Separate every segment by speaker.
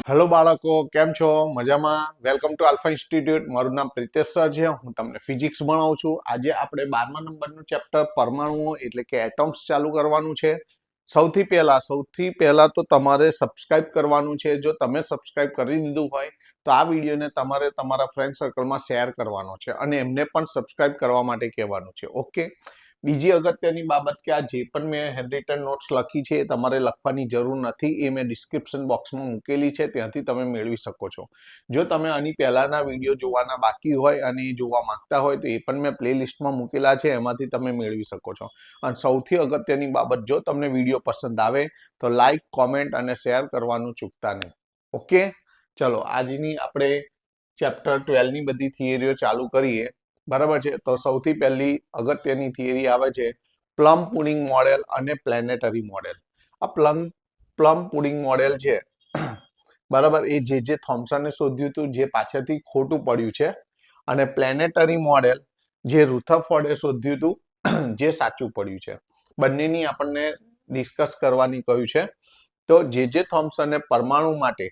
Speaker 1: Hello બાળકો, કેમ છો? મજામાં? Welcome to alpha institute. મારું નામ પ્રિતેશ સર છે. હું તમને ફિઝિક્સ ભણાવું છું. આજે આપણે 12મા નંબરનું ચેપ્ટર પરમાણુઓ એટલે કે એટમ્સ ચાલુ કરવાનું છે. સૌથી પહેલા તો તમારે સબસ્ક્રાઇબ કરવાનું છે. જો તમે સબસ્ક્રાઇબ કરી દીધું હોય તો આ વિડીયોને તમારે તમારા ફ્રેન્ડ સર્કલમાં શેર કરવાનો છે અને એમને પણ સબસ્ક્રાઇબ કરવા માટે કહેવાનું છે. ઓકે. બીજી અગત્યની બાબત કે આ જે પણ મેં હેન્ડરિટન નોટ્સ લખી છે એ તમારે લખવાની જરૂર નથી. એ મેં ડિસ્ક્રિપ્શન બોક્સમાં મૂકેલી છે, ત્યાંથી તમે મેળવી શકો છો. જો તમે આની પહેલાના વિડીયો જોવાના બાકી હોય અને એ જોવા માંગતા હોય તો એ પણ મેં પ્લેલિસ્ટમાં મૂકેલા છે, એમાંથી તમે મેળવી શકો છો. અને સૌથી અગત્યની બાબત, જો તમને વિડીયો પસંદ આવે તો લાઈક, કોમેન્ટ અને શેર કરવાનું ચૂકતા નહીં. ઓકે, ચલો આજની આપણે ચેપ્ટર 12 ની બધી થિયરીઓ ચાલુ કરીએ. બરાબર છે. તો સૌથી પહેલી અગત્યની થિયરી આવે છે પ્લમ પુડિંગ મોડેલ અને પ્લેનેટરી મોડેલ. આ પ્લમ પુડિંગ મોડેલ છે, બરાબર, એ જે થોમ્સને શોધ્યું હતું, જે પાછળથી ખોટું પડ્યું છે. અને પ્લેનેટરી મોડેલ જે રુથરફોર્ડે શોધ્યું હતું, જે સાચું પડ્યું છે. બંનેની આપણને ડિસ્કસ કરવાની કહ્યું છે. તો જે થોમ્સને પરમાણુ માટે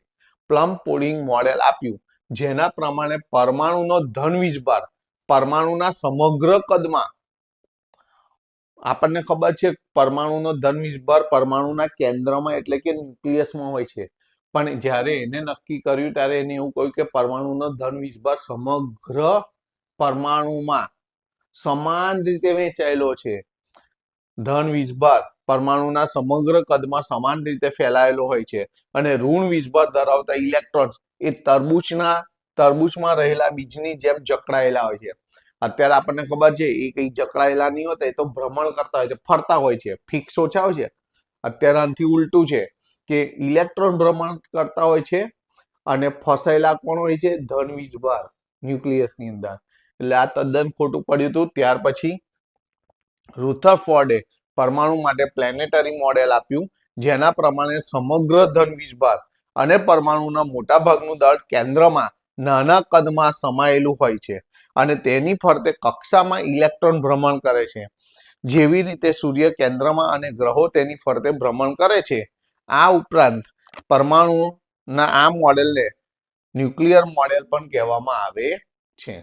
Speaker 1: પ્લમ પુડિંગ મોડેલ આપ્યું, જેના પ્રમાણે પરમાણુનો ધન વીજભાર પરમાણુના સમગ્ર કદમાં, આપણને ખબર છે પરમાણુનો ધન વીજભાર પરમાણુના કેન્દ્રમાં એટલે કે ન્યુક્લિયસમાં હોય છે. પણ જ્યારે એને નક્કી કર્યું ત્યારે એને એવું કહ્યું કે પરમાણુનો ધન વીજભાર સમગ્ર પરમાણુમાં સમાન રીતે વહેંચાયેલો છે. ધન વીજભાર પરમાણુના સમગ્ર કદમાં સમાન રીતે ફેલાયેલો હોય છે. અને ઋણ વીજભાર ધરાવતા ઇલેક્ટ્રોન એ તરબૂચમાં રહેલા બીજની જેમ જકડાયેલા હોય છે. અત્યારે આપણને ખબર છે એ કઈ જકડાયેલા નહીં હોતા, એ તો ભ્રમણ કરતા હોય છે, ફરતા હોય છે, ફિક્સ ઓછા હોય છે. અત્યારે આનાથી ઉલટું છે કે ઇલેક્ટ્રોન ભ્રમણ કરતા હોય છે અને ફસાયેલા કોણ હોય છે? ધન વીજભાર ન્યુક્લિયસની અંદર. એટલે આ તદ્દન ખોટું પડ્યું હતું. ત્યાર પછી રુથરફોર્ડે પરમાણુ માટે પ્લેનેટરી મોડેલ આપ્યું, જેના પ્રમાણે સમગ્ર ધન વીજભાર અને પરમાણુના મોટા ભાગનું દળ કેન્દ્રમાં નાના કદમાં સમાયેલું હોય છે અને તેની ફરતે કક્ષામાં ઇલેક્ટ્રોન ભ્રમણ કરે છે. જેવી રીતે સૂર્ય કેન્દ્રમાં અને ગ્રહો તેની ફરતે ભ્રમણ કરે છે. આ ઉપરાંત પરમાણુના આ મોડેલને ન્યુક્લિયર મોડેલ પણ કહેવામાં આવે છે.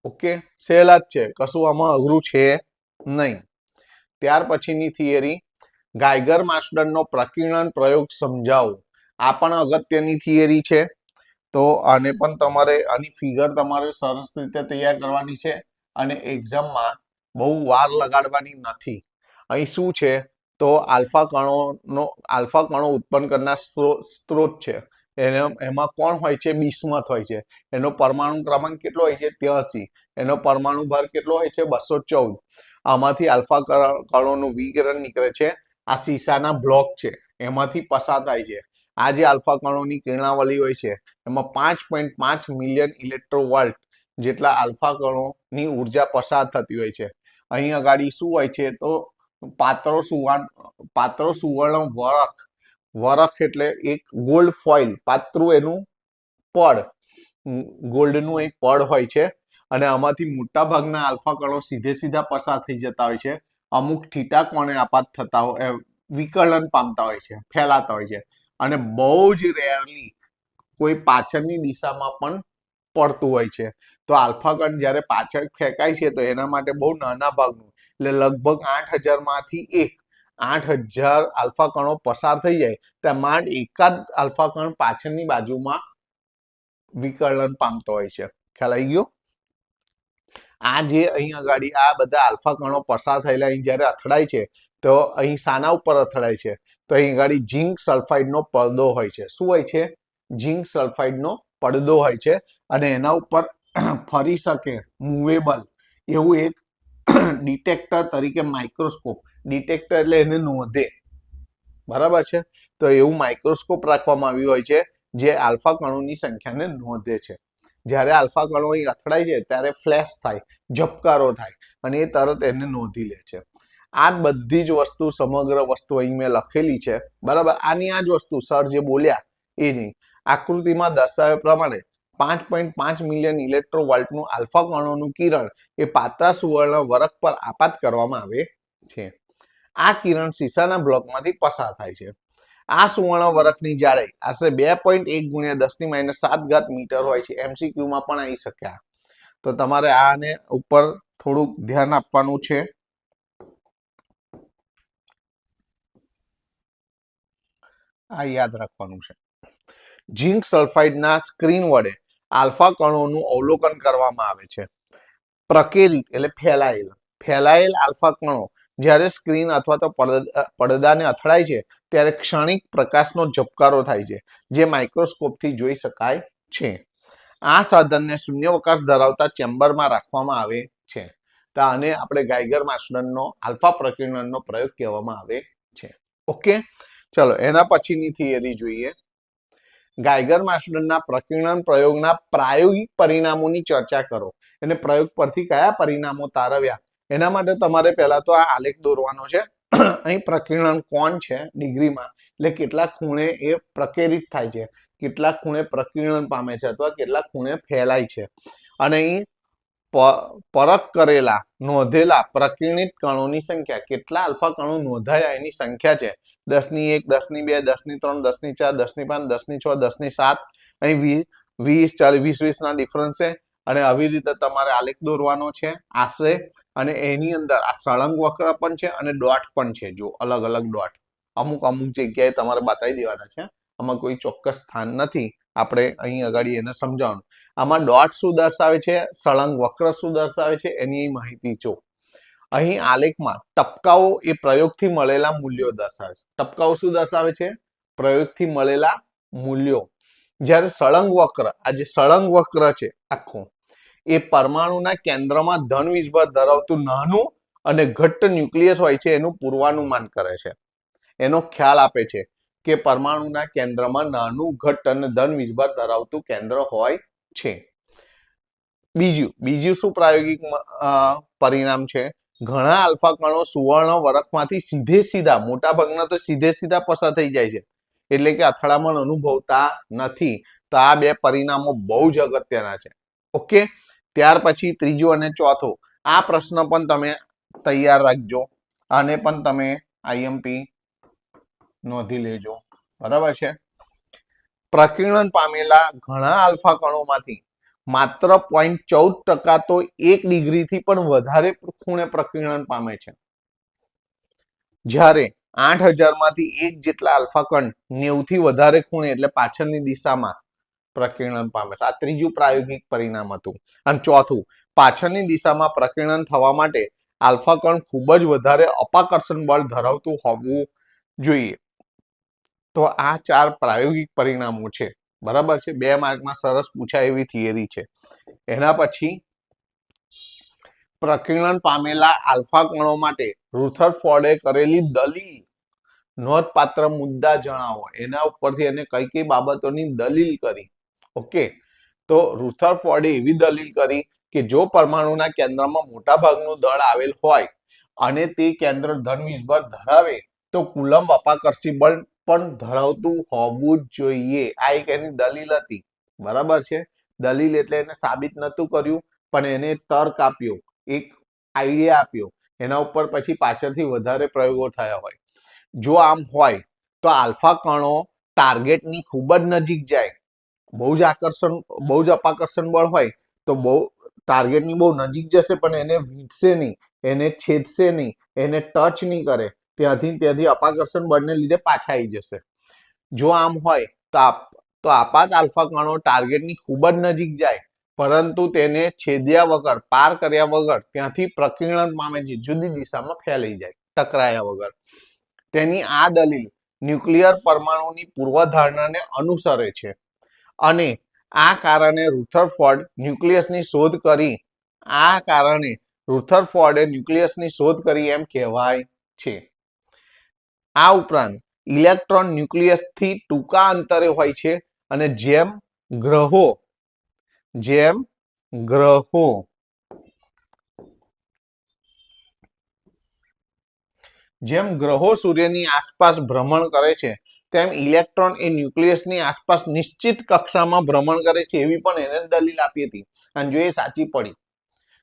Speaker 1: ઓકે, સહેલા જ છે, કશું આમાં અઘરું છે નહીં. ત્યાર પછીની થિયરી ગાઈગર માસ્ટરનો પ્રકીર્ણન પ્રયોગ સમજાવો. આ પણ અગત્યની થિયરી છે. તો આને પણ તમારે આની ફિગર તમારે સરસ રીતે તૈયાર કરવાની છે અને એક્ઝામમાં બહુ વાર લગાડવાની નથી. અહીં શું છે તો આલ્ફા કણો ઉત્પન્ન કરનાર સ્ત્રોત છે. એમાં કોણ હોય છે? બિસ્મથ હોય છે. એનો પરમાણુ ક્રમાંક કેટલો હોય છે? 83. એનો પરમાણુ ભાર કેટલો હોય છે? 214. આમાંથી આલ્ફા કણોનું વિકિરણ નીકળે છે. આ સીસાના બ્લોક છે, એમાંથી પસાર થાય છે. આ જે આલ્ફા કણોની કિરણાવલી હોય છે એમાં 5.5 મિલિયન ઇલેક્ટ્રોવોલ્ટ જેટલા આલ્ફા કણોની ઉર્જા પસાર થતી હોય છે. અહીં આગળ શું હોય છે તો પાતળો સુવર્ણ વરખ એટલે એક ગોલ્ડ ફોઇલ, પાતળું એનું પડ, ગોલ્ડનું અહીં પડ હોય છે. અને આમાંથી મોટા ભાગના આલ્ફા કણો સીધા પસાર થઈ જતા હોય છે. અમુક થીટા કોણે આપાત થતા હોય, વિકલન પામતા હોય છે, ફેલાતા હોય છે. અને બહુ જ રેરલી કોઈ પાછળની દિશામાં પણ પડતું હોય છે. તો આલ્ફા કણ જ્યારે પાછળ ફેંકાય છે તો એના માટે બહુ નાના ભાગનું, એટલે લગભગ 8000 માંથી 8000 આલ્ફા કણો પસાર થઈ જાય ત્યાં માંડ એકાદ આલ્ફા કણ પાછળની બાજુમાં વિકલન પામતો હોય છે. ખ્યાલ આવી ગયો? આ જે અહીં આગળ આ બધા આલ્ફા કણો પસાર થયેલા અહીં જ્યારે અથડાય છે તો અહીં શાના ઉપર અથડાય છે તો અહીં આગળ ઝિંક સલ્ફાઇડનો પડદો હોય છે. શું હોય છે? ઝિંક સલ્ફાઇડનો પડદો હોય છે. અને એના ઉપર ફરી શકે મૂવેબલ એવું એક ડિટેક્ટર તરીકે માઇક્રોસ્કોપ, ડિટેક્ટર એટલે એને નોંધે, બરાબર છે, તો એવું માઇક્રોસ્કોપ રાખવામાં આવ્યું હોય છે જે આલ્ફા કણોની સંખ્યાને નોંધે છે. જ્યારે આલ્ફા કણો અહીં અથડાય છે ત્યારે ફ્લેશ થાય, ઝબકારો થાય અને એ તરત એને નોંધી લે છે. આ બધી જ વસ્તુ, સમગ્ર વસ્તુ અહીં મેં લખેલી છે, બરાબર. આની આ જ વસ્તુ સર જે બોલ્યા એ નહીં. આકૃતિમાં દર્શાવ્યા પ્રમાણે 5.5 મિલિયન ઇલેક્ટ્રોવોલ્ટનું આલ્ફા કણોનું કિરણ એ પાતળા સુવર્ણ વરખ પર આપાત કરવામાં આવે છે. આ કિરણ સીસાના બ્લોકમાંથી પસાર થાય છે. આ સુવર્ણ વરખની જાડાઈ આશરે 2.1 × 10⁻7 મીટર હોય છે. MCQ માં પણ આવી શકે. તો તમારે આને ઉપર થોડુંક ધ્યાન આપવાનું છે. આ યાદ રાખવાનું છે. ઝિંક સલ્ફાઇડના સ્ક્રીન વડે આલ્ફા કણોનું અવલોકન કરવામાં આવે છે. પ્રકેરિત એટલે ફેલાયેલ આલ્ફા કણો જ્યારે સ્ક્રીન અથવા તો પડદાને અથડાય છે ત્યારે ક્ષણિક પ્રકાશનો ઝબકારો થાય છે, જે માઇક્રોસ્કોપથી જોઈ શકાય છે. આ સાધનને શૂન્યાવકાશ ધરાવતા ચેમ્બરમાં રાખવામાં આવે છે. તો આને આપણે ગાઇગર માસ્ટરનો આલ્ફા પ્રકીર્ણનનો પ્રયોગ કહેવામાં આવે છે. ઓકે, ચલો એના પછીની થિયરી જોઈએ. ગાઇગર માસ્ટરના પ્રકીર્ણન પ્રયોગના પ્રાયોગિક પરિણામોની ચર્ચા કરો. અને પ્રયોગ પરથી કયા પરિણામો તારવ્યા એના માટે તમારે પહેલા તો આ આલેખ દોરવાનો છે. અહીં પ્રકીર્ણન કોણ છે ડિગ્રીમાં, એટલે કેટલા ખૂણે એ પ્રકેરિત થાય છે, કેટલા ખૂણે પ્રકીર્ણન પામે છે અથવા કેટલા ખૂણે ફેલાય છે. અને અહીં પરખ કરેલા નોંધેલા પ્રકીર્ણિત કણોની સંખ્યા, કેટલા આલ્ફા કણો નોંધાયા એની સંખ્યા છે 10⁻1, 10⁻2, 10⁻3, 10⁻4, 10⁻5, 10⁻6, 10⁻7. અહીં 20, 40, 20 ના ડિફરન્સ છે. અને આવી રીતે તમારે આલેખ દોરવાનો છે આશરે. અને એની અંદર આ સળંગ વક્ર પણ છે અને ડોટ પણ છે. જો અલગ અલગ ડોટ અમુક જગ્યાએ તમારે બતાવી દેવાના છે. આમાં કોઈ ચોક્કસ સ્થાન નથી, આપણે અહીં આગળ એને સમજાવવાનું. આમાં ડોટ શું દર્શાવે છે, સળંગ વક્ર શું દર્શાવે છે, એની માહિતી જો. અહીં આલેખમાં ટપકાઓ એ પ્રયોગથી મળેલા મૂલ્યો દર્શાવે છે. ટપકાઓ શું દર્શાવે છે? પ્રયોગથી મળેલા મૂલ્યો. જ્યારે સળંગ વક્ર, આ જે સળંગ વક્ર છે આખું, એ પરમાણુના કેન્દ્રમાં ધન વીજભાર ધરાવતું નાનું અને ઘટ્ટ ન્યુક્લિયસ હોય છે એનું પૂર્વાનુમાન કરે છે. એનો ખ્યાલ આપે છે કે પરમાણુના કેન્દ્રમાં નાનું ઘટ્ટ અને ધન વીજભાર ધરાવતું કેન્દ્ર હોય છે. બીજું શું પ્રાયોગિક પરિણામ છે? ઘણા આલ્ફા કણો સુવર્ણ વરખમાંથી સીધા મોટા ભાગના તો સીધા પસાર થઈ જાય છે, એટલે કે અથડામણ અનુભવતા નથી. તો આ બે પરિણામો બહુ જ અગત્યના છે. ઓકે, ત્યાર પછી ત્રીજો અને ચોથો આ પ્રશ્ન પણ તમે તૈયાર રાખજો. આને પણ તમે IMP નોંધી લેજો. બરાબર છે. પ્રકીર્ણન પામેલા ઘણા આલ્ફા કણોમાંથી માત્ર 0.14% તો 1 ડિગ્રીથી પણ વધારે ખૂણે પ્રકીર્ણન પામે છે. જ્યારે 8000 માંથી 1 જેટલા આલ્ફા કણ 90 થી વધારે ખૂણે એટલે પાછળની દિશામાં પ્રકીર્ણન પામે છે. આ ત્રીજું પ્રાયોગિક પરિણામ હતું. અને ચોથું, પાછળની દિશામાં પ્રકીર્ણન થવા માટે આલ્ફા કણ ખૂબ જ વધારે અપાકર્ષણ બળ ધરાવતું હોવું જોઈએ. તો આ 4 પ્રાયોગિક પરિણામો છે. બરાબર છે. 2 માર્કમાં સરસ પૂછાય એવી થિયરી છે. એના પછી પ્રકીર્ણન પામેલા આલ્ફા કણો માટે રુથરફોર્ડે કરેલી દલીલ, નોંધપાત્ર મુદ્દા જણાવો. એના ઉપરથી એને કઈ બાબતોની દલીલ કરી. ઓકે, તો રુથરફોર્ડે એવી દલીલ કરી કે જો પરમાણુના કેન્દ્રમાં મોટા ભાગનું દળ આવેલ હોય અને તે કેન્દ્ર ધન વીજભાર ધરાવે તો કુલંબ અપાકર્ષી બળ પણ ધરાવતું હોવું જ જોઈએ. આ એક એની દલીલ હતી. બરાબર છે. દલીલ એટલે એને સાબિત નતું કર્યું, પણ એને તર્ક આપ્યો, એક આઈડિયા આપ્યો. એના ઉપર પછી પાછળથી વધારે પ્રયોગો થયા હોય. જો આમ હોય તો આલ્ફા કણો ટાર્ગેટની ખૂબ જ નજીક જાય. બહુ જ અપાકર્ષણ બળ હોય તો ટાર્ગેટની બહુ નજીક જશે, પણ એને વીંટશે નહીં, એને છેદશે નહીં, એને ટચ નહીં કરે. ત્યાંથી અપાકર્ષણ બળને લીધે પાછા આવી જશે. જો આમ હોય તો આપાત આલ્ફા કણો ટાર્ગેટની ખૂબ જ નજીક જાય, પરંતુ તેને છેદ્યા વગર, પાર કર્યા વગર ત્યાંથી પ્રકીર્ણન પામે છે, જુદી દિશામાં ફેલાઈ જાય ટકરાયા વગર. તેની આ દલીલ ન્યુક્લિયર પરમાણુની પૂર્વધારણાને અનુસરે છે અને આ કારણે રુથરફોર્ડે ન્યુક્લિયસની શોધ કરી એમ કહેવાય છે. આ ઉપરાંત ઇલેક્ટ્રોન ન્યુક્લિયસથી ટૂંકા અંતરે હોય છે અને જેમ ગ્રહો સૂર્યની આસપાસ ભ્રમણ કરે છે તેમ ઇલેક્ટ્રોન એ ન્યુક્લિયસની આસપાસ નિશ્ચિત કક્ષામાં ભ્રમણ કરે છે, એવી પણ એને દલીલ આપી હતી. અને જો એ સાચી પડી.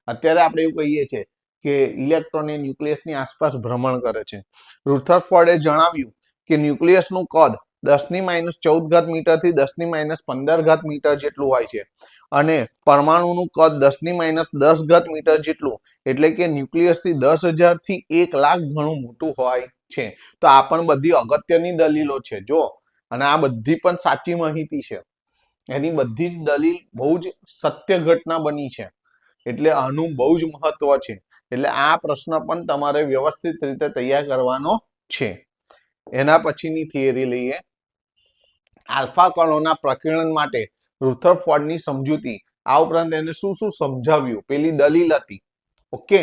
Speaker 1: અત્યારે આપણે એવું કહીએ છીએ કે ઇલેક્ટ્રોન એ ન્યુક્લિયસની આસપાસ ભ્રમણ કરે છે. રુથરફોર્ડે જણાવ્યું કે ન્યુક્લિયસનું કદ 10⁻14 મીટરથી 10⁻15 મીટર જેટલું હોય છે અને પરમાણુનું કદ 10⁻10 મીટર જેટલું એટલે કે ન્યુક્લિયસથી 10,000 થી 1,00,000 ગણું મોટું હોય છે. તો આ પણ બધી અગત્યની દલીલો છે જો, અને આ બધી પણ સાચી માહિતી છે. એની બધી જ દલીલ બહુ જ સત્ય ઘટના બની છે એટલે આનું બહુ જ મહત્વ છે. એટલે આ પ્રશ્ન પણ તમારે વ્યવસ્થિત રીતે તૈયાર કરવાનો છે. એના પછીની થિયરી લઈએ. આલ્ફા કણોના પ્રકીર્ણન માટે રુથરફોર્ડની સમજૂતી. આ ઉપરાંત એને શું શું સમજાવ્યું? પેલી દલીલ હતી. ઓકે,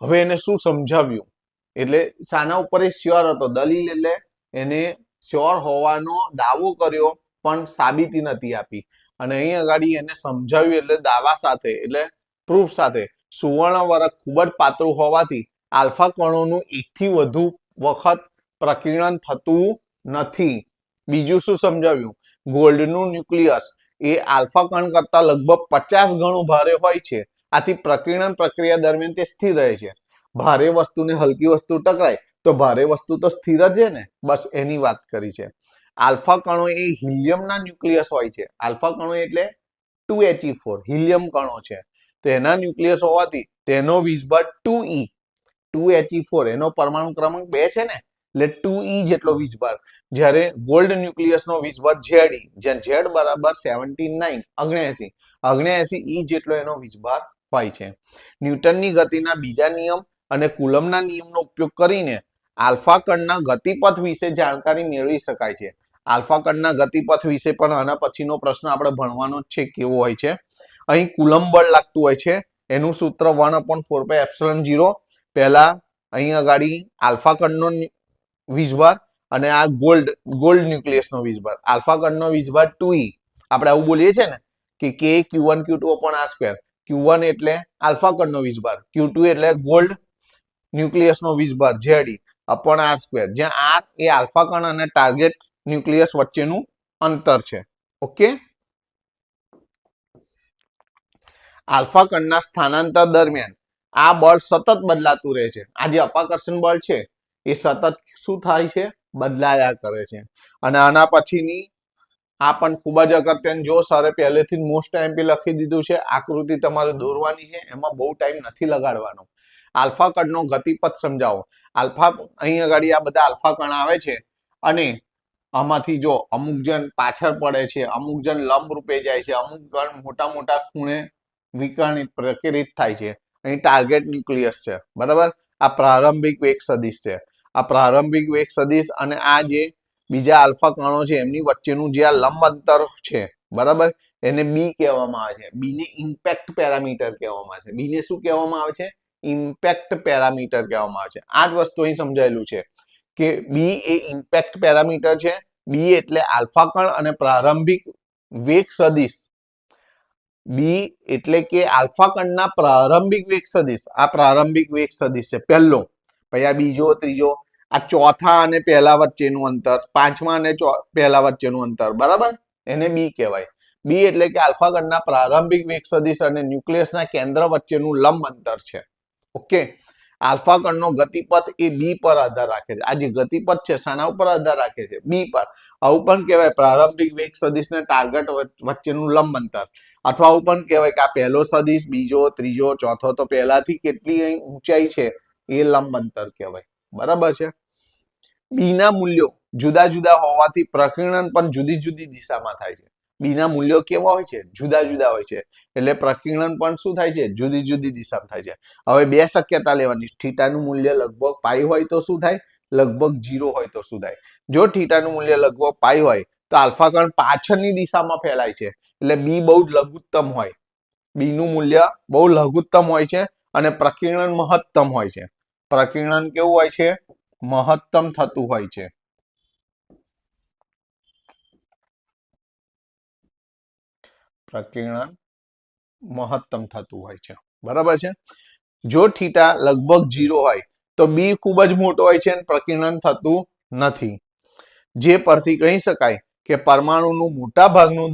Speaker 1: હવે એને શું સમજાવ્યું એટલે શાના ઉપર એ શ્યોર હતો? દલીલ એટલે એને શ્યોર હોવાનો દાવો કર્યો પણ સાબિતી નથી આપી, અને અહીં આગળ એને સમજાવ્યું એટલે દાવા સાથે એટલે પ્રૂફ સાથે. સુવર્ણ વરખ ખૂબ જ પાતળું હોવાથી આલ્ફા કણોનું એકથી વધુ વખત પ્રકીર્ણન થતું નથી. બીજું શું સમજાવ્યું? ગોલ્ડનું ન્યુક્લિયસ એ આલ્ફા કણ કરતા લગભગ 50 ગણું ભારે હોય છે. આથી પ્રકીર્ણન પ્રક્રિયા દરમિયાન તે સ્થિર રહે છે. ભારે વસ્તુને હલકી વસ્તુ ટકરાય તો ભારે વસ્તુ તો સ્થિર જ છે ને, બસ એની વાત કરી છે. આલ્ફા કણો એ હિલિયમના ન્યુક્લિયસ હોય છે. આલ્ફા કણો એટલે 2He4 હિલિયમ કણો છે. તો એના ન્યુક્લિયસ હોવાથી તેનો વીજભાર 2e 2He4 એનો પરમાણુ ક્રમાંક 2 છે ને, એટલે 2e જેટલો વીજભાર. જ્યારે ગોલ્ડ ન્યુક્લિયસનો વીજભાર Ze, જ્યાં Z બરાબર 79 e જેટલો એનો વીજભાર હોય છે. ન્યૂટનની ગતિના બીજા નિયમ અને કુલમના નિયમનો ઉપયોગ કરીને આલ્ફા કણના ગતિપથ વિશે જાણકારી મેળવી શકાય છે. આલ્ફા કણના ગતિપથ વિશે પણ આના પછીનો પ્રશ્ન આપણે ભણવાનો જ છે, કેવો હોય છે. અહીં કુલમ બળ લાગતું હોય છે. એનું સૂત્ર 1/4πε0. પહેલા અહીં આગળ આલ્ફા કણનો વીજભાર અને આ ગોલ્ડ ન્યુક્લિયસનો વીજભાર. આલ્ફા કણનો વીજભાર 2e. આપણે આવું બોલીએ છીએ ને કે K Q1 Q2/r². Q1 એટલે આલ્ફા કણનો વીજભાર, Q2 એટલે ગોલ્ડ ન્યુક્લિયસનો વીજભાર Ze/r², જ્યાં r એ આલ્ફા કણ અને ટાર્ગેટ ન્યુક્લિયસ વચ્ચેનું અંતર છે. ઓકે, આલ્ફા કણના સ્થાનાંતર દરમિયાન આ બળ સતત બદલાતું રહે છે. આ જે અપાકર્ષણ બળ છે એ સતત શું થાય છે? બદલાયા કરે છે. અને આના પછીની આ પણ ખૂબ જ અગત્યની, જો સરે પહેલેથી મોસ્ટ એમપી લખી દીધું છે, આકૃતિ તમારે દોરવાની છે, એમાં બહુ ટાઈમ નથી લગાડવાનો. આલ્ફા કણનો ગતિપથ સમજાવો. આલ્ફા અહીં આગળ આ બધા આલ્ફા કણ આવે છે અને આમાંથી જો અમુક જણ પાછળ પડે છે, અમુક જણ લંબ રૂપે જાય છે, અમુક જણ મોટા મોટા ખૂણે વિકર્ણિત પ્રકિર્ણિત થાય છે. અહીં ટાર્ગેટ ન્યુક્લિયસ છે, બરાબર. આ પ્રારંભિક વેગ સદિશ છે. આ પ્રારંભિક વેગ સદિશ અને આ જે બીજા આલ્ફા કણો છે એમની વચ્ચેનું જે આ લંબ અંતર છે, બરાબર, એને બી કહેવામાં આવે છે. બી ને ઇમ્પેક્ટ પેરામીટર કહેવામાં આવે છે. બી ને શું કહેવામાં આવે છે? ઇમ્પેક્ટ પેરામીટર કહેવામાં આવે છે. આ જ વસ્તુ અહીં સમજાયેલું છે કે બી એ ઇમ્પેક્ટ પેરામીટર છે. બી એટલે આલ્ફા કણ અને પ્રારંભિક વેગ સદિશ. બી એટલે કે આલ્ફા કણના પ્રારંભિક વેગ સદિશ. આ પ્રારંભિક વેગ સદિશ છે પહેલો, પછી આ બીજો, ત્રીજો, આ ચોથા અને પહેલા વચ્ચેનું અંતર, પાંચમા અને પહેલા વચ્ચેનું અંતર, બરાબર, એને બી કહેવાય. બી એટલે કે આલ્ફા કણના પ્રારંભિક વેગ સદિશ અને ન્યુક્લિયસના કેન્દ્ર વચ્ચેનું લંબ અંતર છે. ઓકે, આલ્ફા કણનો ગતિપથ એ બી પર આધાર રાખે છે. આ જે ગતિપથ છે શાના ઉપર આધાર રાખે છે? બી પર. આવું પણ કહેવાય પ્રારંભિક વેગ સદિશ ને ટાર્ગેટ વચ્ચેનું લંબ અંતર, અથવા આવું પણ કહેવાય કે આ પહેલો સદિશ, બીજો, ત્રીજો, ચોથો, તો પહેલાથી કેટલી અહીં ઊંચાઈ છે એ લંબ અંતર કહેવાય. બરાબર છે. બી ના મૂલ્યો જુદા જુદા હોવાથી પ્રકીર્ણન પણ જુદી જુદી દિશામાં થાય છે. બી ના મૂલ્યો કેવા હોય છે? જુદા જુદા હોય છે. એટલે પ્રકીર્ણન પણ શું થાય છે? જુદી જુદી દિશામાં થાય છે. હવે બે શક્યતા લેવાની. થીટાનું મૂલ્ય લગભગ પાઈ હોય તો શું થાય? લગભગ 0 હોય તો શું થાય? જો થીટાનું મૂલ્ય લગભગ પાઈ હોય તો આલ્ફા કણ પાછળની દિશામાં ફેલાય છે, એટલે બી બહુ જ લઘુત્તમ હોય. બી નું મૂલ્ય બહુ લઘુત્તમ હોય છે અને પ્રકીર્ણન મહત્તમ હોય છે. પ્રકીર્ણન કેવું હોય છે? મહત્તમ થતું હોય છે. પ્રકીર્ણન મહત્તમ થતું હોય છે, બરાબર છે. જો થીટા લગભગ 0 હોય તો બી ખૂબ જ મોટો હોય છે અને પ્રકીર્ણન થતું નથી. જે પરથી કહી શકાય કે પરમાણુનું મોટાભાગનું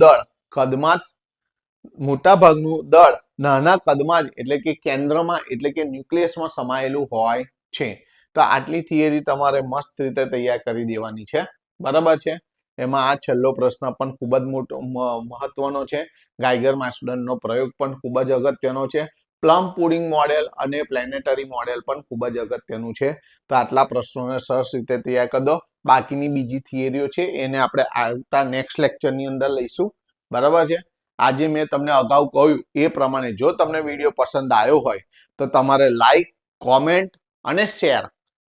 Speaker 1: દળ નાના કદમાં જ એટલે કે કેન્દ્રમાં એટલે કે ન્યુક્લિયસમાં સમાયેલું હોય છે. તો આટલી થિયરી તમારે મસ્ત રીતે તૈયાર કરી દેવાની છે, બરાબર છે. એમાં આ છેલ્લો પ્રશ્ન પણ ખૂબ જ મોટો મહત્વનો છે. ગાઈગર માસ્ટરનો પ્રયોગ પણ ખૂબ જ અગત્યનો છે. પ્લમ પુડિંગ મોડેલ અને પ્લેનેટરી મોડેલ પણ ખૂબ જ અગત્યનું છે. તો આટલા પ્રશ્નોને સરસ રીતે તૈયાર કરી દો. બાકીની બીજી થિયરીઓ છે એને આપણે આવતા નેક્સ્ટ લેક્ચરની અંદર લઈશું, બરાબર છે. આજે મેં તમને અગાઉ કહ્યું એ પ્રમાણે જો તમને વિડીયો પસંદ આવ્યો હોય તો તમારે લાઈક, કોમેન્ટ અને શેર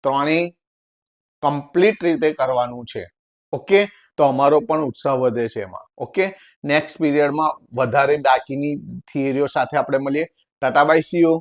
Speaker 1: ત્રણેય કમ્પ્લીટ રીતે કરવાનું છે. ઓકે, તો અમારો પણ ઉત્સાહ વધે છે એમાં. ઓકે, નેક્સ્ટ પીરિયડમાં વધારે બાકીની થિયરીઓ સાથે આપણે મળીએ. Tata by, C you.